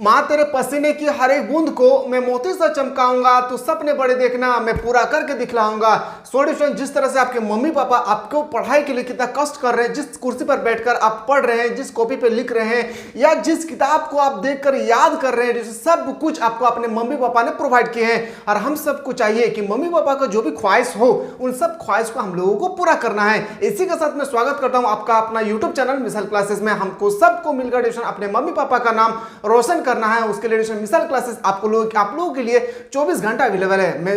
माँ तेरे पसीने की हर एक बूंद को मैं मोती से चमकाऊंगा, तो सपने बड़े देखना मैं पूरा करके दिखलाऊंगा। स्टूडेंट, जिस तरह से आपके मम्मी पापा आपको पढ़ाई के लिए कितना कष्ट कर रहे हैं, जिस कुर्सी पर बैठकर आप पढ़ रहे हैं, जिस कॉपी पे लिख रहे हैं, या जिस किताब को आप देखकर याद कर रहे हैं, सब कुछ आपको अपने मम्मी पापा ने प्रोवाइड किए हैं। और हम सबको चाहिए कि मम्मी पापा का जो भी ख्वाहिश हो, उन सब ख्वाहिश को हम लोगों को पूरा करना है। इसी के साथ मैं स्वागत करता हूं आपका अपना यूट्यूब चैनल मिसाल क्लासेस में। हमको सबको मिलकर ट्यूशन अपने मम्मी पापा का नाम रोशन करना है। उसके लिए ट्यूशन मिसाल क्लासेस आप लोगों के लिए 24 घंटा अवेलेबल है। मैं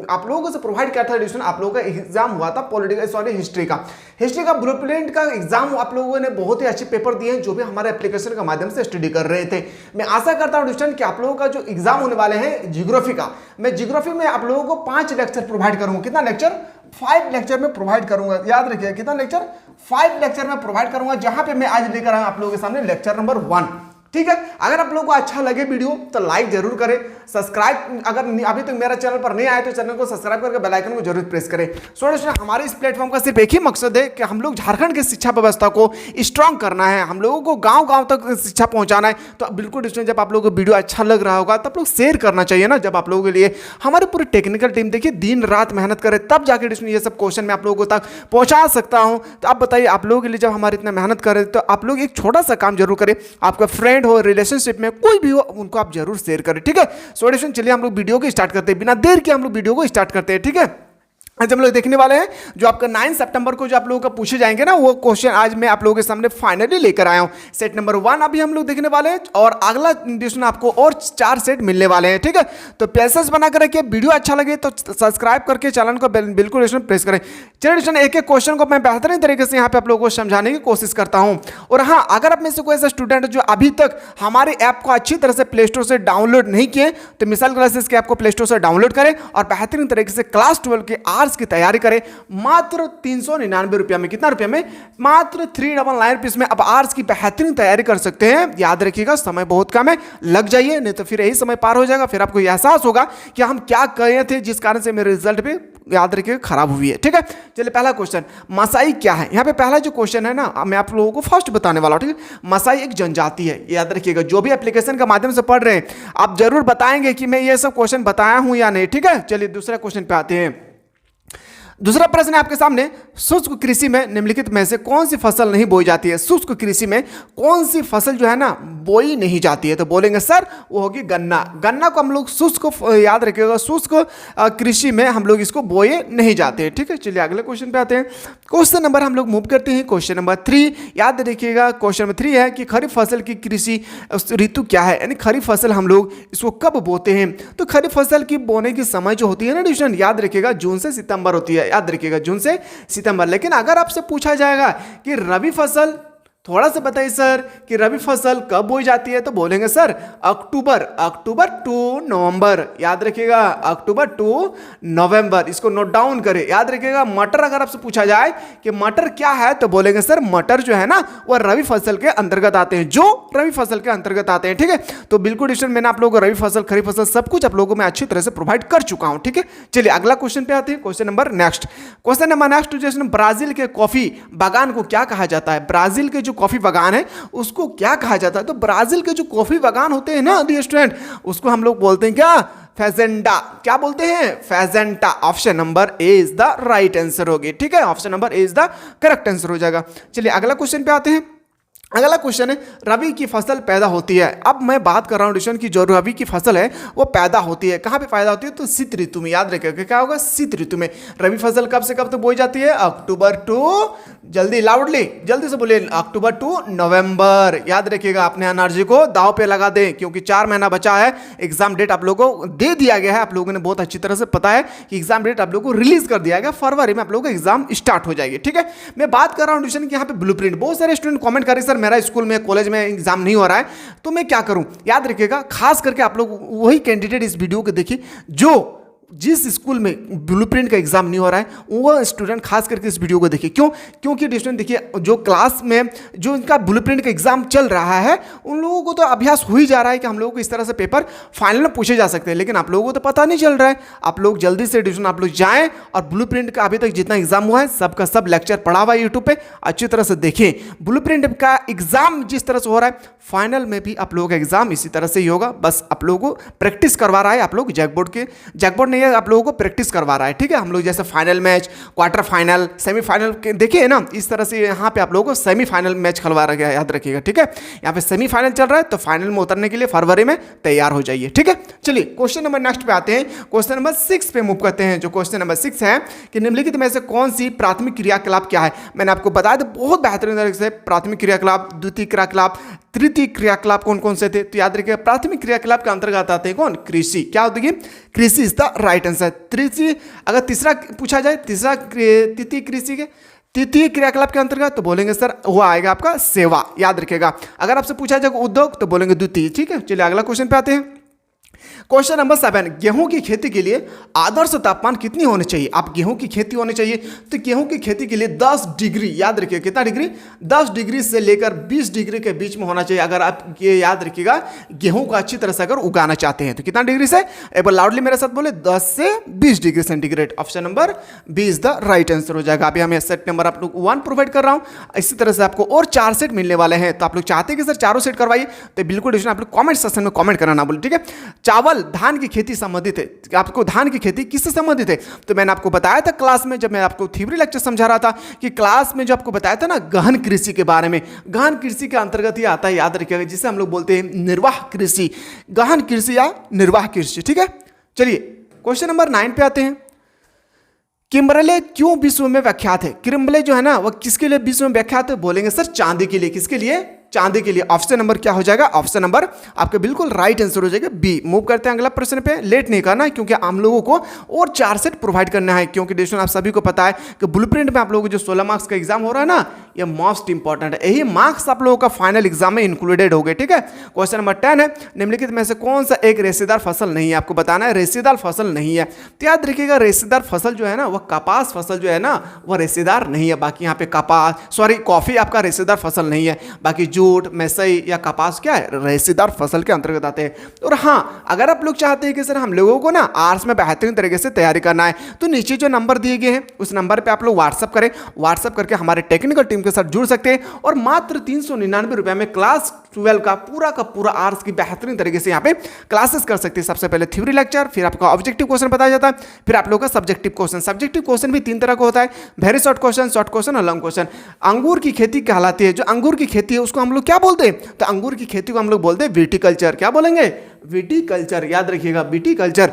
आप लोगों से प्रोवाइड किया था ट्यूशन। आप लोगों का एग्जाम हुआ था हिस्ट्री का ब्लूप्रिंट का एग्जाम। आप लोगों ने बहुत ही अच्छे पेपर दिए हैं, जो भी हमारे एप्लीकेशन के माध्यम से स्टडी कर रहे थे। मैं आशा करता हूं ट्यूशन कि आप लोगों का जो एग्जाम होने वाले हैं ज्योग्राफी का, मैं ज्योग्राफी में आप लोगों को 5 लेक्चर प्रोवाइड करूंगा। कितना लेक्चर? 5 लेक्चर में प्रोवाइड करूंगा। याद रखिए, कितना लेक्चर? 5 लेक्चर में प्रोवाइड करूंगा, जहां पे मैं आज लेकर आया आप लोगों के सामने लेक्चर नंबर 1। ठीक है, अगर आप लोगों को अच्छा लगे वीडियो तो लाइक जरूर करें, सब्सक्राइब अगर अभी तक मेरा चैनल पर नहीं आए तो चैनल को सब्सक्राइब करके बेल आइकन को जरूर प्रेस करें। स्टूडेंट्स, हमारे इस प्लेटफॉर्म का सिर्फ एक ही मकसद है कि हम लोग झारखंड की शिक्षा व्यवस्था को स्ट्रांग करना है, हम लोगों को गांव-गांव तक शिक्षा पहुंचाना है। तो बिल्कुल स्टूडेंट, जब आप लोगों को वीडियो अच्छा लग रहा होगा तब लोग शेयर करना चाहिए ना। जब आप लोगों के लिए हमारी पूरी टेक्निकल टीम देखिए दिन रात मेहनत करे, तब जाकर ये सब क्वेश्चन मैं आप लोगों तक पहुंचा सकता हूं। तो आप बताइए, आप लोगों के लिए जब हमारी इतना मेहनत करें तो आप लोग एक छोटा सा काम जरूर करें। आपका फ्रेंड हो, रिलेशनशिप में कोई भी हो, उनको आप जरूर शेयर करें। ठीक है स्टूडेंट, चलिए हम लोग वीडियो को स्टार्ट करते हैं। बिना देर के हम लोग वीडियो को स्टार्ट करते हैं। ठीक है, आज हम लोग देखने वाले हैं जो आपका 9 सितंबर को जो आप लोगों का पूछे जाएंगे ना, वो क्वेश्चन आज मैं आप लोगों के सामने फाइनली लेकर आया हूं। सेट नंबर 1 अभी हम लोग देखने वाले हैं, और अगला ट्यूशन आपको और 4 सेट मिलने वाले हैं। ठीक है, तो पैसेज बना कर रखिए। वीडियो अच्छा लगे तो सब्सक्राइब करके चैनल को बिल्कुल प्रेस करें। चलिए ट्यूशन एक एक क्वेश्चन को मैं बेहतरीन तरीके से यहाँ पे आप लोगों को समझाने की कोशिश करता हूँ। और हाँ, अगर आप में से कोई ऐसा स्टूडेंट जो अभी तक हमारे ऐप को अच्छी तरह से प्ले स्टोर से डाउनलोड नहीं किए, तो मिसाल क्लासेस के ऐप को प्ले स्टोर से डाउनलोड करें और बेहतरीन तरीके से क्लास 12 के आर्ट्स की तैयारी करें। मात्र 399 रुपया में। कितना रुपया में? मात्र 399 रुपीज में आप आर्ट्स की बेहतरीन तैयारी कर सकते हैं। याद रखिएगा, समय बहुत कम है, लग जाइए, नहीं तो फिर यही समय पार हो जाएगा। फिर आपको एहसास होगा कि हम क्या कहे थे, जिस कारण से मेरे रिजल्ट भी याद रखिएगा खराब हुई है। ठीक है, चलिए पहला क्वेश्चन, मसाई क्या है? यहाँ पे पहला जो क्वेश्चन है ना, मैं आप लोगों को फर्स्ट बताने वाला हूँ। ठीक है, मसाई एक जनजाति है। याद रखिएगा, जो भी एप्लीकेशन के माध्यम से पढ़ रहे हैं आप जरूर बताएंगे कि मैं ये सब क्वेश्चन बताया हूं या नहीं। ठीक है, चलिए दूसरा क्वेश्चन पे आते हैं। दूसरा प्रश्न है आपके सामने, शुष्क कृषि में निम्नलिखित में से कौन सी फसल नहीं बोई जाती है? शुष्क कृषि में कौन सी फसल जो है ना बोई नहीं जाती है? तो बोलेंगे सर वो होगी गन्ना। गन्ना को हम लोग शुष्क, याद रखिएगा, शुष्क कृषि में हम लोग इसको बोए नहीं जाते हैं। ठीक है, चलिए अगले क्वेश्चन पे आते हैं। क्वेश्चन नंबर हम लोग मूव करते हैं, क्वेश्चन नंबर 3। याद रखिएगा, क्वेश्चन नंबर 3 है कि खरीफ फसल की कृषि ऋतु क्या है, यानी खरीफ फसल हम लोग इसको कब बोते हैं? तो खरीफ फसल की बोने की समय जो होती है ना ट्यूशन, याद रखिएगा जून से सितंबर होती है। याद रखिएगा, जून से सितंबर। लेकिन अगर आपसे पूछा जाएगा कि रबी फसल, थोड़ा सा बताइए सर कि रबी फसल कब बोई जाती है, तो बोलेंगे सर अक्टूबर टू नवंबर। याद रखिएगा, अक्टूबर टू नवंबर, इसको नोट डाउन करें। याद रखिएगा, मटर अगर आपसे पूछा जाए कि मटर क्या है, तो बोलेंगे सर मटर जो है ना वो रबी फसल के अंतर्गत आते हैं, जो रबी फसल के अंतर्गत आते हैं। ठीक है, तो बिल्कुल क्वेश्चन मैंने आप लोगों को रबी फसल, खरीफ फसल सब कुछ आप लोगों को मैं अच्छी तरह से प्रोवाइड कर चुका हूं। ठीक है, चलिए अगला क्वेश्चन पे आते हैं। क्वेश्चन नंबर नेक्स्ट, ब्राजील के कॉफी बागान को क्या कहा जाता है? ब्राजील के जो कॉफी बागान है उसको क्या कहा जाता है? तो ब्राजील के जो कॉफी बागान होते हैं ना डियर स्टूडेंट, उसको हम लोग बोलते हैं क्या? फेजेंटा। क्या बोलते हैं? फेजेंटा। Option number A is the right answer होगी। ठीक है, option number A is the correct answer हो जाएगा। चलिए अगला क्वेश्चन पे आते हैं। अगला क्वेश्चन है, रबी की फसल पैदा होती है। अब मैं बात कर रहा हूं डिशन की, जो रबी की फसल है वो पैदा होती है, कहां पे पैदा होती है? तो शीत ऋतु में। याद रखिएगा क्या होगा? शीत ऋतु में। रबी फसल कब से कब तक बोई जाती है? अक्टूबर टू, जल्दी लाउडली जल्दी से बोलिए, अक्टूबर टू नवंबर। याद रखिएगा, अपने एनर्जी को दांव पे लगा दें, क्योंकि 4 महीना बचा है। एग्जाम डेट आप लोगों को दे दिया गया है, आप लोगों ने बहुत अच्छी तरह से पता है कि एग्जाम डेट आप लोगों को रिलीज कर दिया गया, फरवरी में आप लोगों को एग्जाम स्टार्ट हो जाएगी। ठीक है, मैं बात कर रहा हूं डिशन की यहाँ पे ब्लूप्रिंट। बहुत सारे स्टूडेंट कमेंट करें सर मेरा स्कूल में, कॉलेज में एग्जाम नहीं हो रहा है, तो मैं क्या करूं? याद रखिएगा, खास करके आप लोग वही कैंडिडेट इस वीडियो को देखिए जो जिस स्कूल में ब्लूप्रिंट का एग्जाम नहीं हो रहा है वो स्टूडेंट खास करके इस वीडियो को देखिए। क्यों? क्योंकि स्टूडेंट देखिए, जो क्लास में जो इनका ब्लूप्रिंट का एग्जाम चल रहा है उन लोगों को तो अभ्यास हो ही जा रहा है कि हम लोगों को इस तरह से पेपर फाइनल में पूछे जा सकते हैं, लेकिन आप लोगों को तो पता नहीं चल रहा है। आप लोग जल्दी से ट्यूशन आप लोग जाएं और ब्लूप्रिंट का अभी तक जितना एग्जाम हुआ है सबका सब लेक्चर पढ़ा हुआ है यूट्यूब पे, अच्छी तरह से देखें। ब्लूप्रिंट का एग्जाम जिस तरह से हो रहा है फाइनल में भी आप लोगों का एग्जाम इसी तरह से ही होगा। बस आप लोगों को प्रैक्टिस करवा रहा है, आप लोग जैकबोर्ड नहीं है, आप लोगों को प्रैक्टिस करवा रहा है, ठीक है। हम लोग जैसे final match, quarter final, semifinal देखिए ना, इस तरह से यहाँ पे आप लोगों को सेमीफाइनल मैच खिलवा रहा है, याद रखिएगा, ठीक है। यहाँ पे सेमीफाइनल चल रहा है तो फाइनल में उतरने के लिए फरवरी में तैयार हो जाइए, ठीक है। चलिए क्वेश्चन नंबर नेक्स्ट पे आते हैं, क्वेश्चन नंबर 6 पे मूव करते हैं। जो क्वेश्चन नंबर 6 है कि निम्नलिखित में से कौन सी प्राथमिक क्रियाकलाप क्या है। मैंने आपको बताया था बहुत बेहतरीन तरीके से प्राथमिक क्रियाकलाप, द्वितीय क्रियाकलाप, तृतीय क्रियाकलाप कौन कौन से थे, तो याद रखिएगा प्राथमिक क्रियाकलाप के अंतर्गत आते हैं कौन, कृषि। क्या होती है, कृषि इज द राइट आंसर। तृतीय, अगर तीसरा पूछा जाए, तृतीय कृषि के तृतीय क्रियाकलाप के अंतर्गत तो बोलेंगे सर वो आएगा आपका सेवा, याद रखिएगा। अगर आपसे पूछा जाएगा उद्योग तो बोलेंगे द्वितीय, ठीक है। चलिए अगला क्वेश्चन पे आते हैं। क्वेश्चन नंबर 7, गेहूं की खेती के लिए आदर्श तापमान कितनी होनी चाहिए। आप गेहूं की खेती होनी चाहिए तो गेहूं की खेती के लिए 10 डिग्री, याद रखिए कितना डिग्री, 10 डिग्री से लेकर 20 डिग्री के बीच में होना चाहिए। अगर आप ये याद रखिएगा गेहूं को अच्छी तरह से अगर उगाना चाहते हैं तो कितना डिग्री से, एक बार लाउडली मेरे साथ बोले, 10 से 20 degree centigrade. Option number B is the right answer हो जाएगा। अभी हमें सेट नंबर आप लोग 1 प्रोवाइड कर रहा हूं, इसी तरह से आपको और 4 सेट मिलने वाले हैं। तो आप लोग चाहते हैं कि सर चारों सेट करवाइए तो बिल्कुल आप लोग कॉमेंट सेक्शन में कॉमेंट करना ना बोले, ठीक है। चावल धान की खेती संबंधित है, आपको धान की खेती किससे संबंधित है, तो मैंने आपको बताया था क्लास में जब मैं आपको थ्योरी लेक्चर समझा रहा था कि क्लास में जो आपको बताया था ना गहन कृषि के बारे में, गहन कृषि के अंतर्गत ही आता है, याद रखिएगा, जिसे हम लोग बोलते हैं निर्वाह कृषि, गहन कृषि या निर्वाह कृषि, ठीक है। चलिए क्वेश्चन नंबर 9 पे आते हैं। किम्बरले क्यों विश्व में व्याख्यात है। किम्बरले जो है ना वो किसके लिए विश्व में व्याख्यात है, बोलेंगे सर चांदी के लिए। किसके लिए, चांदी के लिए। ऑप्शन नंबर क्या हो जाएगा, ऑप्शन नंबर आपका बिल्कुल राइट आंसर हो जाएगा बी। मूव करते हैं अगला प्रश्न पे, लेट नहीं करना है क्योंकि हम लोगों को और 4 सेट प्रोवाइड करना है, क्योंकि दोस्तों आप सभी को पता है कि ब्लूप्रिंट में आप लोगों को जो 16 मार्क्स का एग्जाम हो रहा है ना, ये मोस्ट इंपॉर्टेंट है। यही मार्क्स आप लोगों का फाइनल एग्जाम में इंक्लूडेड हो गए, ठीक है। क्वेश्चन नंबर 10 है, निम्नलिखित में से कौन सा एक रेशेदार फसल नहीं है। आपको बताना है रेशेदार फसल नहीं है, तो याद रखिएगा रेशेदार फसल जो है ना वह कपास फसल जो है ना वह रेशेदार नहीं है। बाकी यहाँ पे कॉफी आपका रेशेदार फसल नहीं है, बाकी जूट, मैसई या कपास क्या है, रेशेदार फसल के अंतर्गत आते हैं। और हाँ, अगर आप लोग चाहते हैं कि सर हम लोगों को ना आर्ट्स में बेहतरीन तरीके से तैयारी करना है तो नीचे जो नंबर दिए गए हैं उस नंबर पे आप लोग व्हाट्सअप करें, व्हाट्सअप करके हमारे टेक्निकल टीम के साथ जुड़ सकते हैं और मात्र 399 रुपए में क्लास 12 का पूरा आर्ट्स की बेहतरीन तरीके से यहाँ पे क्लासेस कर सकते हैं। सबसे पहले थ्योरी लेक्चर, फिर आपका ऑब्जेक्टिव क्वेश्चन बताया जाता है, फिर आप लोग का सब्जेक्टिव क्वेश्चन। सब्जेक्टिव क्वेश्चन भी 3 तरह का होता है, वेरी शॉर्ट क्वेश्चन और लॉन्ग क्वेश्चन। अंगूर की खेती कहलाती है, जो अंगूर की खेती है उसको हम लोग क्या बोलते हैं, तो अंगूर की खेती को हम लोग बोलते हैं विटीकल्चर। क्या बोलेंगे, विटीकल्चर, याद रखिएगा विटीकल्चर।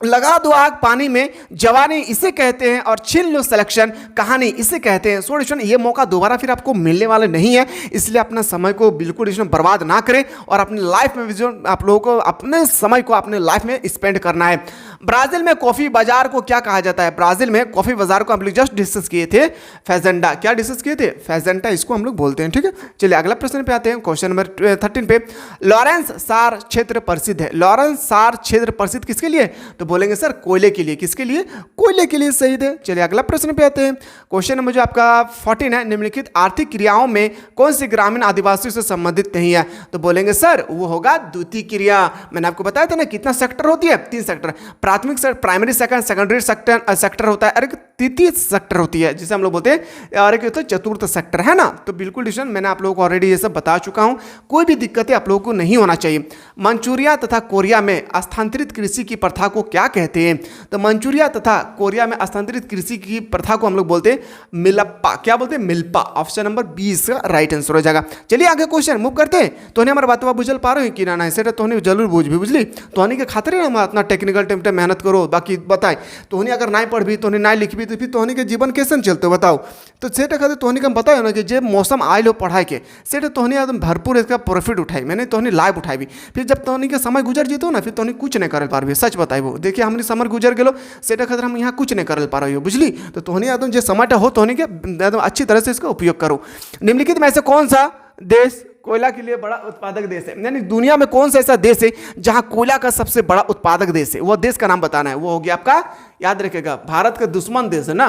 लगा दो आग पानी में जवानी इसे कहते हैं और छीन लो सिलेक्शन कहानी इसे कहते हैं। सो ये मौका दोबारा फिर आपको मिलने वाला नहीं है, इसलिए अपना समय को बिल्कुल इसमें बर्बाद ना करें और अपनी लाइफ में जो आप लोगों को अपने समय को अपने लाइफ में स्पेंड करना है। ब्राजील में कॉफी बाजार को क्या कहा जाता है, ब्राजील में कॉफी बाजार को हम लोग जस्ट डिस्कस किए थे, फेजेंडा। क्या डिस्कस किए थे, फेजेंडा इसको हम लोग बोलते हैं, ठीक है। चलिए अगला प्रश्न पे आते हैं, क्वेश्चन नंबर 13 पे। लॉरेंस सार क्षेत्र प्रसिद्ध है, लॉरेंस सार क्षेत्र प्रसिद्ध किसके लिए, तो बोलेंगे सर कोयले के लिए। किसके लिए, कोयले के लिए सही है। चलिए अगला प्रश्न पे आते हैं, क्वेश्चन नंबर जो आपका 14 है, निम्नलिखित आर्थिक क्रियाओं में कौन सी ग्रामीण आदिवासियों से संबंधित नहीं है, तो बोलेंगे सर वो होगा द्वितीय क्रिया। मैंने आपको बताया था ना कितना सेक्टर होती है, 3 सेक्टर, प्राथमिक sector, primary sector, secondary sector होता है, और एक तृतीय सेक्टर होती है जिसे हम लोग बोलते हैं, और एक होता है चतुर्थ सेक्टर, है ना। तो बिल्कुल डिसीजन मैंने आप लोगों को ऑलरेडी ये सब बता चुका हूं, कोई भी दिक्कतें आप लोगों को नहीं होना चाहिए। मंचूरिया तथा कोरिया में स्थानांतरित कृषि की प्रथा को क्या कहते हैं, तो मंचूरिया तथा कोरिया में स्थानांतरित कृषि की प्रथा को हम लोग बोलते हैं मिलप्पा। क्या बोलते हैं, मिल्पा। ऑप्शन नंबर 20 का राइट आंसर हो जाएगा। चलिए आगे क्वेश्चन मूव करते हैं। तो हमारे बात बुझल पा रहे हैं कि ना सेटा तो जरूर बुझ भी बुझली तो के खातिर हम अपना टेक्निकल टीम पे मेहनत करो। बाकी बताए तो अगर नहीं पढ़ी तो नहीं लिखी तो फिर तोहनी के जीवन कैसे चलते बताओ। तो सेटा खातिर तोहनी का बताओ ना कि जे मौसम आयल हो पढ़ाई के सेटा तोहनी एकदम भरपूर इसका प्रॉफिट उठाई, मैंने तोहनी लाइव उठाई। फिर जब तोहनी के समय गुजर जीतो ना फिर तोहनी कुछ नहीं कर पारबे। सच बताइबो, देखिए हमने समर गुजर गेलो सेटा खातिर हम यहाँ कुछ नहीं कर पा रही हो, बुझली। तो तोहनी एकदम जो समय हो तोहनी के एकदम अच्छी तरह से इसका उपयोग करो। निम्नलिखित में से कौन सा देश कोयला के लिए बड़ा उत्पादक देश है, यानी दुनिया में कौन सा ऐसा देश है जहां कोयला का सबसे बड़ा उत्पादक देश है, वो देश का नाम बताना है। वो हो गया आपका, याद रखिएगा, भारत का दुश्मन देश है ना,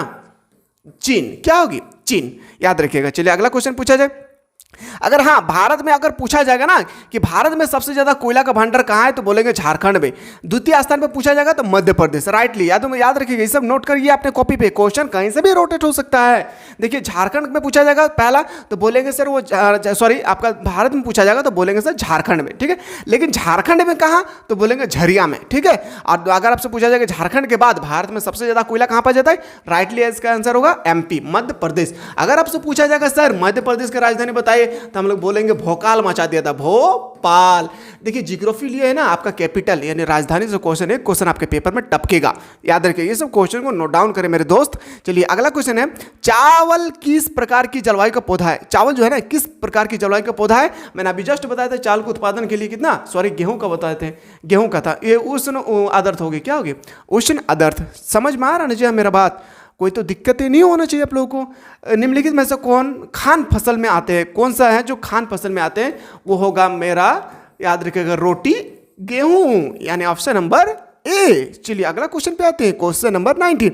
चीन। क्या होगी? चीन, याद रखिएगा। चलिए अगला क्वेश्चन पूछा जाए। अगर हाँ भारत में अगर पूछा जाएगा ना कि भारत में सबसे ज्यादा कोयला का भंडार कहाँ है, तो बोलेंगे झारखंड में। द्वितीय स्थान पर पूछा जाएगा तो मध्य प्रदेश। राइटली याद रखिएगा, ये सब नोट करिए अपने कॉपी पे, क्वेश्चन कहीं से भी रोटेट हो सकता है। देखिए झारखंड में पूछा जाएगा पहला तो बोलेंगे सर वो सॉरी आपका भारत में पूछा जाएगा तो बोलेंगे सर झारखंड में, ठीक है। लेकिन झारखंड में कहाँ, तो बोलेंगे झरिया में, ठीक है। और अगर आपसे पूछा जाएगा झारखंड के बाद भारत में सबसे ज्यादा कोयला कहाँ पाया जाता है, राइटली इसका आंसर होगा एमपी, मध्य प्रदेश। अगर आपसे पूछा जाएगा सर मध्य प्रदेश की राजधानी बताइए, तो हम लोग बोलेंगे भोकाल मचा दिया था, भोपाल। देखिए जियोग्राफी लिए है ना आपका कैपिटल यानी राजधानी से क्वेश्चन है, क्वेश्चन आपके पेपर में टपकेगा, याद रखिए। ये सब क्वेश्चन को नोट डाउन करें मेरे दोस्त। चलिए अगला क्वेश्चन है, चावल किस प्रकार की जलवायु का पौधा है? चावल जो है ना किस प्रकार की जलवायु का पौधा है? मैंने अभी जस्ट बताया था चावल के उत्पादन के लिए कितना, सॉरी गेहूं का बताए थे, गेहूं का था। ये उष्ण आदर्थ होगी, क्या होगी? उष्ण आदर्थ। समझ में आ रहा ना जी मेरा बात? कोई तो दिक्कतें नहीं होना चाहिए आप लोगों को। निम्नलिखित में से कौन खान फसल में आते हैं? कौन सा है जो खान फसल में आते हैं? वो होगा मेरा, याद रखिएगा, रोटी गेहूं, यानी ऑप्शन नंबर ए। चलिए अगला क्वेश्चन पे आते हैं, क्वेश्चन नंबर 19।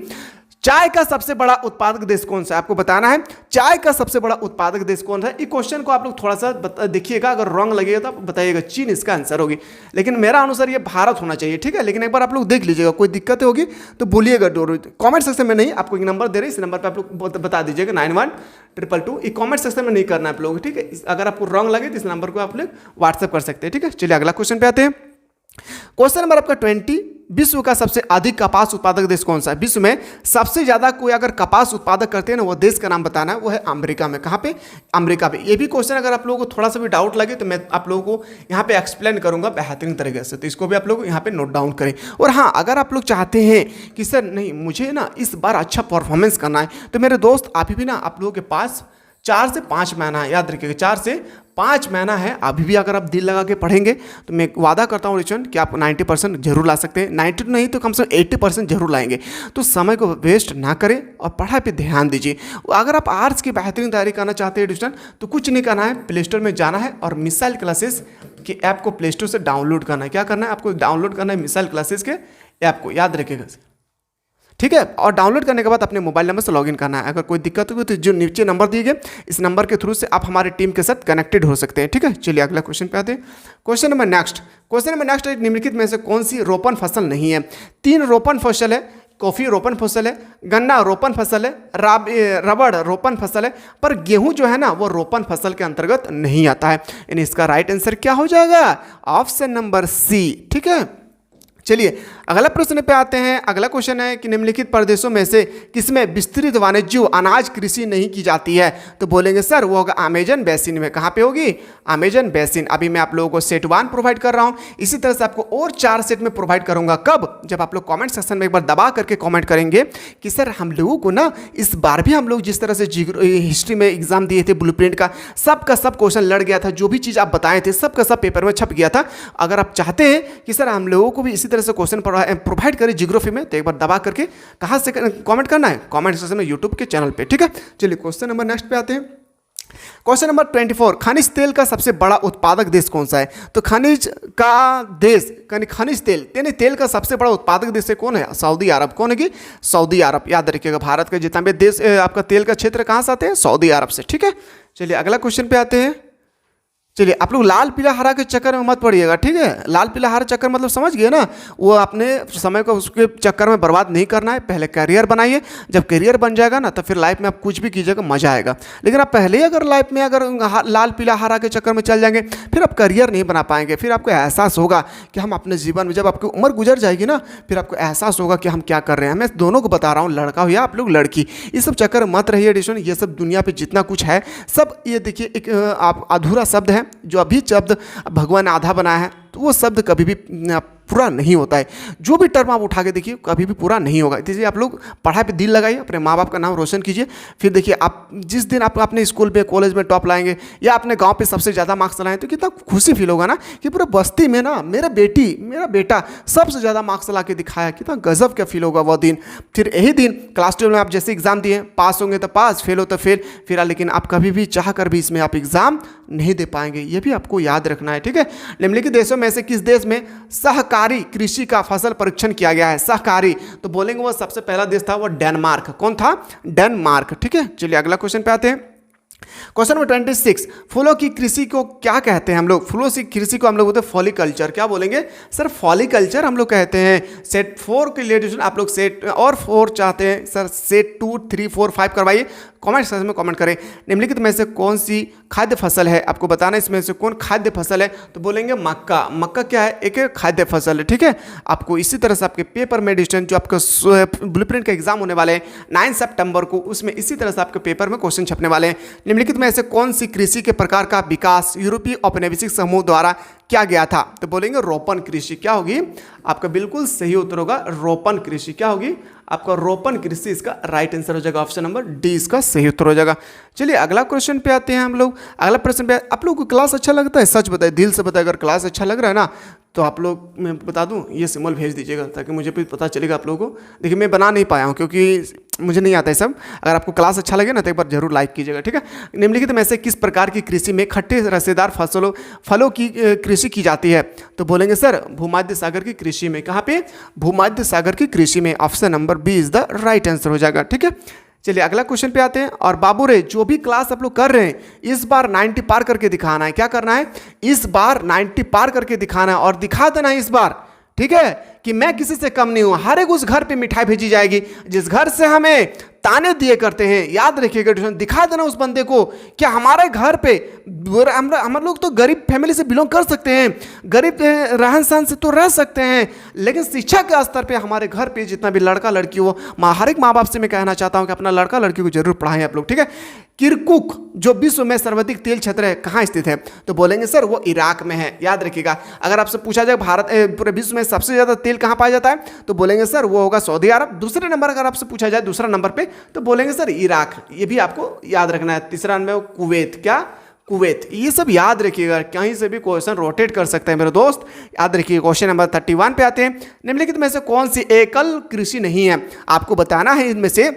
चाय का सबसे बड़ा उत्पादक देश कौन सा है? आपको बताना है चाय का सबसे बड़ा उत्पादक देश कौन सा है। इस क्वेश्चन को आप लोग थोड़ा सा देखिएगा, अगर रॉन्ग लगेगा तो बताइएगा चीन इसका आंसर होगी, लेकिन मेरा अनुसार ये भारत होना चाहिए, ठीक है। लेकिन एक बार आप लोग देख लीजिएगा, कोई दिक्कत होगी तो बोलिएगा। कमेंट सेक्शन में नहीं, आपको एक नंबर दे रहे हैं, इस नंबर पर आप लोग बता दीजिएगा 912222। ये कमेंट सेक्शन में नहीं करना है आप लोग, ठीक है। अगर आपको रॉन्ग लगे तो इस नंबर को आप लोग व्हाट्सएप कर सकते हैं, ठीक है। चलिए अगला क्वेश्चन पे आते हैं, क्वेश्चन नंबर आपका 20। विश्व का सबसे अधिक कपास उत्पादक देश कौन सा है? विश्व में सबसे ज्यादा कोई अगर कपास उत्पादक करते हैं ना, वो देश का नाम बताना है, वो है अमेरिका में। कहाँ पे? अमेरिका पे। ये भी क्वेश्चन अगर आप लोगों को थोड़ा सा भी डाउट लगे तो मैं आप लोगों को यहाँ पे एक्सप्लेन करूंगा बेहतरीन तरीके से, तो इसको भी आप लोग यहाँ पे नोट डाउन करें। और हाँ अगर आप लोग चाहते हैं कि सर नहीं मुझे ना इस बार अच्छा परफॉर्मेंस करना है, तो मेरे दोस्त अभी भी ना आप लोगों के पास 4 से 5 महीना है, याद रखिएगा 4 से 5 महीना है। अभी भी अगर आप दिल लगा के पढ़ेंगे तो मैं वादा करता हूँ रिचन कि आप 90% जरूर ला सकते हैं। 90 नहीं तो कम से कम 80% जरूर लाएंगे। तो समय को वेस्ट ना करें और पढ़ाई पे ध्यान दीजिए। अगर आप आर्ट्स की बेहतरीन तैयारी करना चाहते हैं रिचन, तो कुछ नहीं करना है, प्ले स्टोर में जाना है और मिसाइल क्लासेस की ऐप को प्ले स्टोर से डाउनलोड करना है। क्या करना है आपको? डाउनलोड करना है मिसाइल क्लासेस के ऐप को, याद रखिएगा, ठीक है। और डाउनलोड करने के बाद अपने मोबाइल नंबर से लॉगिन करना है। अगर कोई दिक्कत होगी तो जो नीचे नंबर दिए गए, इस नंबर के थ्रू से आप हमारे टीम के साथ कनेक्टेड हो सकते हैं, ठीक है। चलिए अगला क्वेश्चन पे आते हैं, क्वेश्चन नंबर नेक्स्ट। निम्नलिखित में से कौन सी रोपण फसल नहीं है? 3 रोपण फसल है, कॉफी रोपण फसल है, गन्ना रोपण फसल है, रबड़ रोपण फसल है, पर गेहूं जो है ना वो रोपण फसल के अंतर्गत नहीं आता है। यानी इसका राइट आंसर क्या हो जाएगा? ऑप्शन नंबर सी, ठीक है। चलिए अगला प्रश्न पे आते हैं। अगला क्वेश्चन है कि निम्नलिखित प्रदेशों में से किसमें विस्तृत वाणिज्य अनाज कृषि नहीं की जाती है? तो बोलेंगे सर वो होगा अमेजन बेसिन में। कहाँ पे होगी? Amazon basin. अभी मैं आप लोगों को सेट 1 प्रोवाइड कर रहा हूँ, इसी तरह से आपको और 4 सेट में प्रोवाइड करूंगा। कब? जब आप लोग कॉमेंट सेक्शन में एक बार दबा करके कॉमेंट करेंगे कि सर हम लोगों को ना इस बार भी हम लोग जिस तरह से हिस्ट्री में एग्जाम दिए थे ब्लूप्रिंट का सब क्वेश्चन लड़ गया था, जो भी चीज़ आप बताए थे सबका सब पेपर में छप गया था। अगर आप चाहते हैं कि सर हम लोगों को भी इसी तरह से क्वेश्चन प्रोवाइड करें जियोग्राफी में, तो एक बार दबा करके कहाँ से कमेंट करना है? कमेंट सेक्शन में यूट्यूब के चैनल पे, ठीक है। चलिए क्वेश्चन नंबर नेक्स्ट पे आते हैं, क्वेश्चन नंबर 24। खनिज तेल का सबसे बड़ा उत्पादक देश कौन सा है? तो खनिज का देश खनिज तेल का सबसे बड़ा उत्पादक देश है कौन है? सऊदी अरब। कौन है कि? सऊदी अरब। याद रखिएगा भारत का जितना भी देश आपका तेल का क्षेत्र कहाँ से आते हैं? सऊदी अरब से, ठीक है। चलिए अगला क्वेश्चन पे आते हैं। चलिए आप लोग लाल पीला हरा के चक्कर में मत पड़िएगा, ठीक है। लाल पीला हरा चक्कर मतलब समझ गए ना, वो अपने समय को उसके चक्कर में बर्बाद नहीं करना है। पहले करियर बनाइए, जब करियर बन जाएगा ना तो फिर लाइफ में आप कुछ भी कीजिएगा मजा आएगा। लेकिन आप पहले ही अगर लाइफ में अगर लाल पीला हरा के चक्कर में चल जाएंगे फिर आप करियर नहीं बना पाएंगे। फिर आपको एहसास होगा कि हम अपने जीवन में, जब आपकी उम्र गुजर जाएगी ना, फिर आपको एहसास होगा कि हम क्या कर रहे हैं। मैं दोनों को बता रहा हूँ, लड़का हो या आप लोग लड़की, ये सब चक्कर मत रहिए एडिशन। ये सब दुनिया पे जितना कुछ है सब ये देखिए एक आप अधूरा शब्द है, जो अभी शब्द भगवान ने आधा बनाया है, तो वो शब्द कभी भी पूरा नहीं होता है। जो भी टर्म आप उठा के देखिए कभी भी पूरा नहीं होगा। इसलिए आप लोग पढ़ाई पे दिल लगाइए, अपने माँ बाप का नाम रोशन कीजिए। फिर देखिए आप जिस दिन आप अपने स्कूल पे कॉलेज में टॉप लाएंगे या अपने गांव पे सबसे ज़्यादा मार्क्स लाएं तो कितना खुशी फील होगा ना कि पूरे बस्ती में ना मेरा बेटा सबसे ज़्यादा मार्क्स ला के दिखाया, कितना गजब क्या फील होगा वो दिन। फिर यही दिन क्लास 12 में आप जैसे एग्जाम दिए, पास होंगे तो पास, फेल हो तो फेल, फिर लेकिन आप कभी भी चाह कर भी इसमें आप एग्जाम नहीं दे पाएंगे, ये भी आपको याद रखना है, ठीक है। निम्नलिखित देशों में से किस देश में सहकारी कृषि का फसल परीक्षण किया गया है? सहकारी तो बोलेंगे वो सबसे पहला देश था वो डेनमार्क। कौन था? डेनमार्क, ठीक है। चलिए अगला क्वेश्चन पे आते हैं। क्वेश्चन नंबर 26, फूलों की कृषि को क्या कहते हैं हम लोग? फूलों की कृषि को हम लोग बोलते हैं फॉलिकल्चर। क्या बोलेंगे सर? फॉलिकल्चर हम लोग कहते हैं। सेट 4 के लिए ट्यूशन आप लोग सेट और 4 चाहते हैं सर, सेट 2, 3, 4, 5 करवाइए। कमेंट सेक्शन में कमेंट करें निम्नलिखित में से कौन सी खाद्य फसल है, आपको बताना इसमें से कौन खाद्य फसल है। तो बोलेंगे मक्का। मक्का क्या है? एक खाद्य फसल है, ठीक है। आपको इसी तरह से आपके पेपर में डिस्टेंस जो आपका ब्लूप्रिंट का एग्जाम होने वाले हैं 9 सितंबर को, उसमें इसी तरह से आपके पेपर में क्वेश्चन छपने वाले हैं। निम्नलिखित में से कौन सी कृषि के प्रकार का विकास यूरोपीय औपनिवेशिक समूह द्वारा किया गया था? तो बोलेंगे रोपण कृषि। क्या होगी? आपका बिल्कुल सही उत्तर होगा रोपण कृषि। क्या होगी? आपका रोपण कृषि इसका राइट आंसर हो जाएगा। ऑप्शन नंबर डी इसका सही उत्तर हो जाएगा। चलिए अगला क्वेश्चन पे आते हैं हम लोग। अगला प्रश्न पे आप लोगों को क्लास अच्छा लगता है? सच बताए, दिल से बताए, अगर क्लास अच्छा लग रहा है ना तो आप लोग, मैं बता दूं, ये सिंबल भेज दीजिएगा ताकि मुझे भी पता चलेगा आप लोगों को। देखिए मैं बना नहीं पाया हूँ क्योंकि मुझे नहीं आता है सब। अगर आपको क्लास अच्छा लगे ना तो एक बार जरूर लाइक कीजिएगा, ठीक है। निम्नलिखित में से किस प्रकार की कृषि में खट्टे रसेदार फलों की कृषि की जाती है? तो बोलेंगे सर भूमध्य सागर की कृषि में। कहाँ पे? भूमध्य सागर की कृषि में। Option number B is the right answer हो जाएगा, ठीक है। चलिए अगला क्वेश्चन पे आते हैं। और बाबू रे जो भी क्लास आप लोग कर रहे हैं इस बार 90 पार करके दिखाना है। क्या करना है? इस बार 90 पार करके दिखाना है और दिखा देना है इस बार, ठीक है, कि मैं किसी से कम नहीं हूं। हर एक उस घर पे मिठाई भेजी जाएगी जिस घर से हमें ताने दिए करते हैं। याद रखिएगा, दिखा देना उस बंदे को क्या हमारे घर पे हम लोग तो गरीब फैमिली से बिलोंग कर सकते हैं, गरीब रहन सहन से तो रह सकते हैं, लेकिन शिक्षा के स्तर पे हमारे घर पे जितना भी लड़का लड़की हो, हर एक माँ बाप से मैं कहना चाहता हूँ कि अपना लड़का लड़की को जरूर पढ़ाएं आप लोग, ठीक है। किरकुक जो विश्व में सर्वाधिक तेल क्षेत्र है कहाँ स्थित है? तो बोलेंगे सर वो इराक में है। याद रखिएगा, अगर आपसे पूछा जाए भारत पूरे विश्व में सबसे ज़्यादा तेल कहाँ पाया जाता है तो बोलेंगे सर वो होगा सऊदी अरब। दूसरे नंबर अगर आपसे पूछा जाए दूसरा नंबर पे तो बोलेंगे सर इराक। ये भी आपको याद रखना है। तीसरा नंबर कुवैत। क्या? कुवैत। ये सब याद रखिएगा, कहीं से भी क्वेश्चन रोटेट कर सकते हैं मेरे दोस्त, याद रखिए। क्वेश्चन नंबर 31 पे आते हैं। निम्नलिखित में से कौन सी एकल कृषि नहीं है? आपको बताना है इनमें से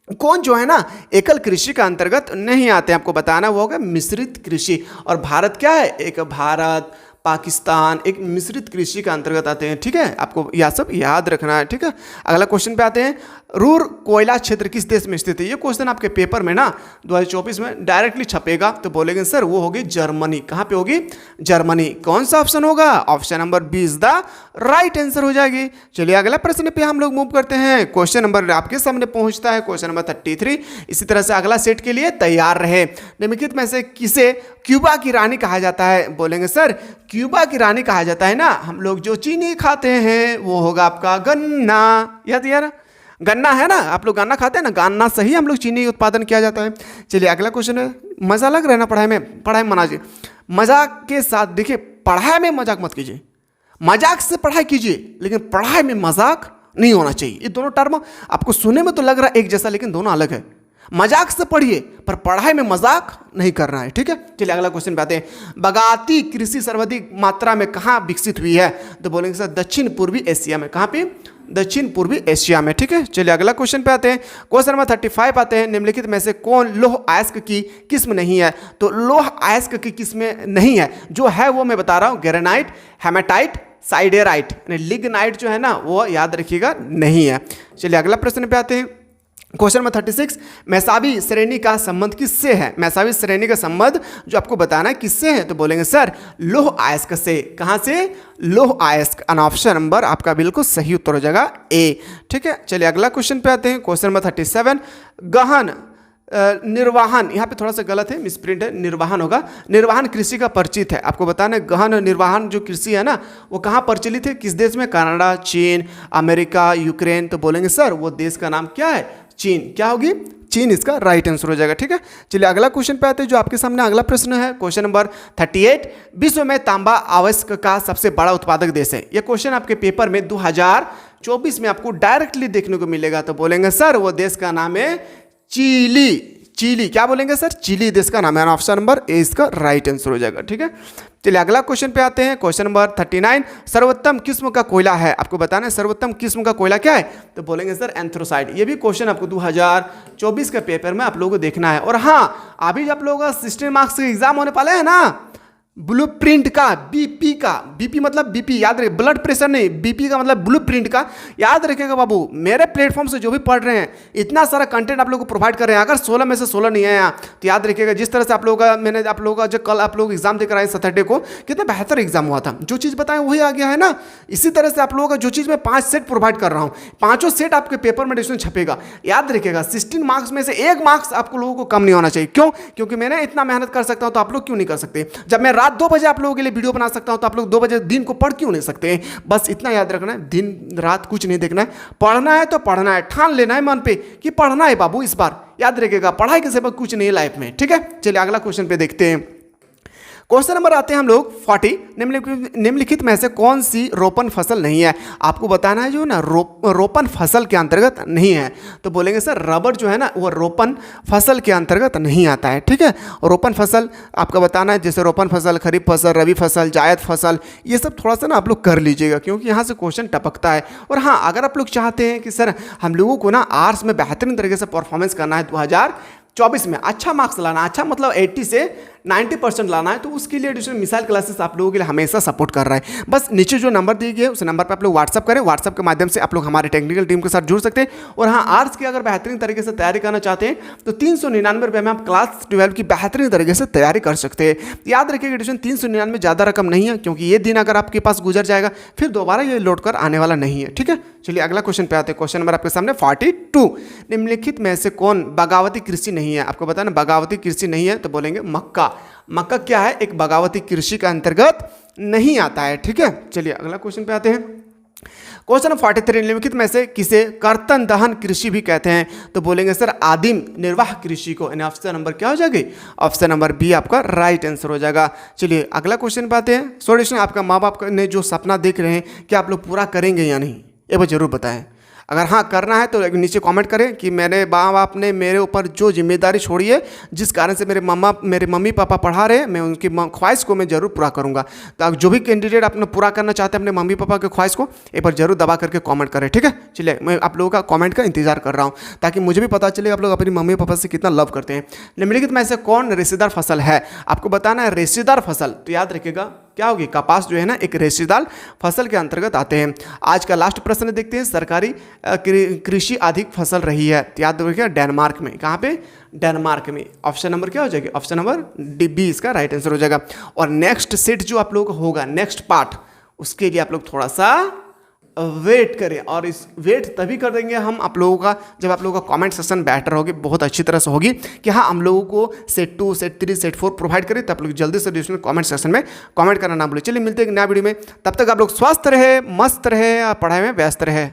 कौन जो है ना एकल कृषि का अंतर्गत नहीं आते हैं। आपको बताना वो होगा मिश्रित कृषि। और भारत क्या है? एक भारत, पाकिस्तान एक मिश्रित कृषि का अंतर्गत आते हैं, ठीक है। आपको यह सब याद रखना है, ठीक है। अगला क्वेश्चन पे आते हैं। रूर कोयला क्षेत्र किस देश में स्थित है? ये क्वेश्चन आपके पेपर में ना 2024 में डायरेक्टली छपेगा। तो बोलेंगे सर वो होगी जर्मनी। कहाँ पे होगी? जर्मनी। कौन सा ऑप्शन होगा? Option number B is the right answer हो जाएगी। चलिए अगला प्रश्न पे हम लोग मूव करते हैं। क्वेश्चन नंबर आपके सामने पहुंचता है, क्वेश्चन नंबर 33। इसी तरह से अगला सेट के लिए तैयार रहे। निम्नलिखित में से किसे क्यूबा की रानी कहा जाता है? बोलेंगे सर क्यूबा की रानी कहा जाता है ना हम लोग जो चीनी खाते हैं वो होगा आपका गन्ना। यार गन्ना है ना, आप लोग गन्ना खाते हैं ना, गन्ना से ही हम लोग चीनी उत्पादन किया जाता है। चलिए अगला क्वेश्चन है। मजा लग रहा है ना पढ़ाई में? पढ़ाई में मनाजिए मजाक के साथ। देखिए पढ़ाई में मजाक मत कीजिए, मजाक से पढ़ाई कीजिए, लेकिन पढ़ाई में मजाक नहीं होना चाहिए। ये दोनों टर्म आपको सुनने में तो लग रहा है एक जैसा, लेकिन दोनों अलग है। मजाक से पढ़िए पर पढ़ाई में मजाक नहीं करना है, ठीक है। चलिए अगला क्वेश्चन पे आते हैं। बगाती कृषि सर्वाधिक मात्रा में कहाँ विकसित हुई है? तो बोलेंगे सर दक्षिण पूर्वी एशिया में। कहाँ पे? दक्षिण पूर्वी एशिया में, ठीक है। चलिए अगला क्वेश्चन पे आते हैं। क्वेश्चन नंबर 35 आते हैं। निम्नलिखित में से कौन लौह अयस्क की किस्म नहीं है? तो लौह अयस्क की किस्म नहीं है, जो है वो मैं बता रहा हूँ ग्रेनाइट, हेमेटाइट, साइडेराइट। लिग्नाइट जो है ना वो याद रखिएगा नहीं है। चलिए अगला प्रश्न पे आते हैं। Question number 36। मैसावी श्रेणी का संबंध किससे है? मैसावी श्रेणी का संबंध जो आपको बताना है किससे है? तो बोलेंगे सर लौह अयस्क से। कहाँ से? लौह अयस्क। ऑप्शन नंबर आपका बिल्कुल सही उत्तर हो जाएगा ए, ठीक है। चलिए अगला क्वेश्चन पे आते हैं। Question number 37। गहन निर्वाहन, यहाँ पे थोड़ा सा गलत है, मिसप्रिंट है, निर्वाहन होगा। निर्वाहन कृषि का परिचित है। आपको बताना है गहन निर्वाहन जो कृषि है ना वो कहाँ प्रचलित है, किस देश में? कनाडा, चीन, अमेरिका, यूक्रेन। तो बोलेंगे सर वो देश का नाम क्या है? चीन। क्या होगी? चीन इसका राइट आंसर हो जाएगा। ठीक है, चलिए अगला क्वेश्चन पे आते हैं जो आपके सामने अगला प्रश्न है। क्वेश्चन नंबर 38, विश्व में तांबा अवयस्क का सबसे बड़ा उत्पादक देश है। यह क्वेश्चन आपके पेपर में 2024 में आपको डायरेक्टली देखने को मिलेगा। तो बोलेंगे सर वो देश का नाम है चिली। चिली क्या बोलेंगे सर? चिली देश का नाम है। ऑप्शन नंबर ए इसका राइट आंसर हो जाएगा। ठीक है, चलिए अगला क्वेश्चन पे आते हैं। क्वेश्चन नंबर 39, सर्वोत्तम किस्म का कोयला है। आपको बताना है सर्वोत्तम किस्म का कोयला क्या है। तो बोलेंगे सर एंथ्रोसाइड। ये भी क्वेश्चन आपको 2024 के पेपर में आप लोगों को देखना है। और हाँ, अभी आप लोगों का 16 मार्क्स का एग्जाम होने वाला है ना, ब्लूप्रिंट का, बीपी का, बीपी मतलब बीपी याद रहे, ब्लड प्रेशर नहीं, बीपी का मतलब ब्लूप्रिंट का, याद रखिएगा बाबू। मेरे प्लेटफॉर्म से जो भी पढ़ रहे हैं इतना सारा कंटेंट आप लोगों को प्रोवाइड कर रहे हैं। अगर 16 में से 16 नहीं आया तो याद रखिएगा, जिस तरह से आप लोगों का मैंने आप लोगों का जो कल आप लोग एग्जाम देकर आए सैटरडे को, कितना बेहतर एग्जाम हुआ था। जो चीज़ बताएं वही आ गया है ना। इसी तरह से आप लोगों का जो चीज़ मैं 5 सेट प्रोवाइड कर रहा हूँ, 5 सेट आपके पेपर में डिस्कशन छपेगा। याद रखिएगा 16 मार्क्स में से 1 मार्क्स आपको लोगों को कम नहीं होना चाहिए। क्यों? क्योंकि मैंने इतना मेहनत कर सकता हूँ तो आप लोग क्यों नहीं कर सकते। जब मैं रात 2 बजे आप लोगों के लिए वीडियो बना सकता हूं तो आप लोग 2 बजे दिन को पढ़ क्यों नहीं सकते। बस इतना याद रखना है, दिन रात कुछ नहीं देखना है, पढ़ना है तो पढ़ना है, ठान लेना है मन पे कि पढ़ना है बाबू। इस बार याद रखिएगा, पढ़ाई के सिवा कुछ नहीं है लाइफ में। ठीक है, चलिए अगला क्वेश्चन पे देखते हैं। क्वेश्चन नंबर आते हैं हम लोग 40, निम्नलिखित में से कौन सी रोपण फसल नहीं है। आपको बताना है जो ना रोपण फसल के अंतर्गत नहीं है। तो बोलेंगे सर रबर जो है ना वो रोपण फसल के अंतर्गत नहीं आता है। ठीक है, रोपण फसल आपका बताना है, जैसे रोपण फसल, खरीफ फसल, रबी फसल, जायद फसल, ये सब थोड़ा सा ना आप लोग कर लीजिएगा क्योंकि यहाँ से क्वेश्चन टपकता है। और हाँ, अगर आप लोग चाहते हैं कि सर हम लोगों को ना आर्ट्स में बेहतरीन तरीके से परफॉर्मेंस करना है 2024 में, अच्छा मार्क्स लाना, अच्छा मतलब 80 से 90% लाना है, तो उसके लिए एडिशनल मिसाइल क्लासेस आप लोगों के लिए हमेशा सपोर्ट कर रहा है। बस नीचे जो नंबर दिए गए उस नंबर पर आप लोग व्हाट्सअप करें, व्हाट्सअप के माध्यम से आप लोग हमारे टेक्निकल टीम के साथ जुड़ सकते हैं। और हाँ, आर्ट्स की अगर बेहतरीन तरीके से तैयारी करना चाहते हैं तो 399 रुपये में आप क्लास 12 की बेहतरीन तरीके से तैयारी कर सकते हैं। याद रखिएगा एडिशन 399 ज़्यादा रकम नहीं है, क्योंकि ये दिन अगर आपके पास गुजर जाएगा फिर दोबारा ये लौट कर आने वाला नहीं है। ठीक है, चलिए अगला क्वेश्चन पे आते हैं। क्वेश्चन नंबर आपके सामने 42, निम्नलिखित में से कौन बगावती कृषि नहीं है। आपको बताना बगावती कृषि नहीं है, तो बोलेंगे मक्का। मक्का क्या है? एक बगावती कृषि का अंतर्गत नहीं आता है। ठीक है, चलिए अगला क्वेश्चन पे आते हैं। क्वेश्चन 43, निम्नलिखित में से किसे कर्तन दहन कृषि भी कहते हैं। तो बोलेंगे सर आदिम निर्वाह कृषि को। ऑप्शन नंबर क्या हो जाएगी? ऑप्शन नंबर बी आपका राइट आंसर हो जाएगा। चलिए अगला क्वेश्चन पे आते हैं। सॉल्यूशन, आपका माँ बाप ने जो सपना देख रहे हैं क्या आप लोग पूरा करेंगे या नहीं, ये बात जरूर बताएं। अगर हाँ करना है तो नीचे कमेंट करें कि मेरे माँ बाप ने मेरे ऊपर जो जिम्मेदारी छोड़ी है, जिस कारण से मेरे मम्मी पापा पढ़ा रहे हैं, मैं उनकी ख्वाहिश को मैं जरूर पूरा करूँगा। तो आप जो भी कैंडिडेट अपने पूरा करना चाहते हैं अपने मम्मी पापा के ख्वाहिश को, एक बार जरूर दबा करके कमेंट करें। ठीक है, चलिए मैं आप लोगों का कमेंट का इंतजार कर रहा हूँ ताकि मुझे भी पता चले आप लोग अपनी मम्मी पापा से कितना लव करते हैं। निम्नलिखित में से कौन रेशेदार फसल है। आपको बताना है रेशेदार फसल, तो याद रखिएगा क्या होगी, कपास जो है ना एक रेशेदार फसल के अंतर्गत आते हैं। आज का लास्ट प्रश्न देखते हैं। सरकारी कृषि अधिक फसल रही है, तो याद रखिएगा डेनमार्क में। कहाँ पे? डेनमार्क में। ऑप्शन नंबर क्या हो जाएगी? ऑप्शन नंबर डी इसका राइट आंसर हो जाएगा। और नेक्स्ट सेट जो आप लोगों का होगा, नेक्स्ट पार्ट, उसके लिए आप लोग थोड़ा सा वेट करें। और इस वेट तभी कर देंगे हम आप लोगों का जब आप लोगों का कमेंट सेक्शन बेटर होगी, बहुत अच्छी तरह से होगी कि हाँ हम लोगों को सेट 2, सेट 3, सेट 4 प्रोवाइड करें। तब लोग जल्दी से कमेंट सेक्शन में कमेंट करना ना भूलें। चलिए मिलते हैं एक नया वीडियो में, तब तक आप लोग स्वस्थ रहे, मस्त रहे और पढ़ाई में व्यस्त रहे।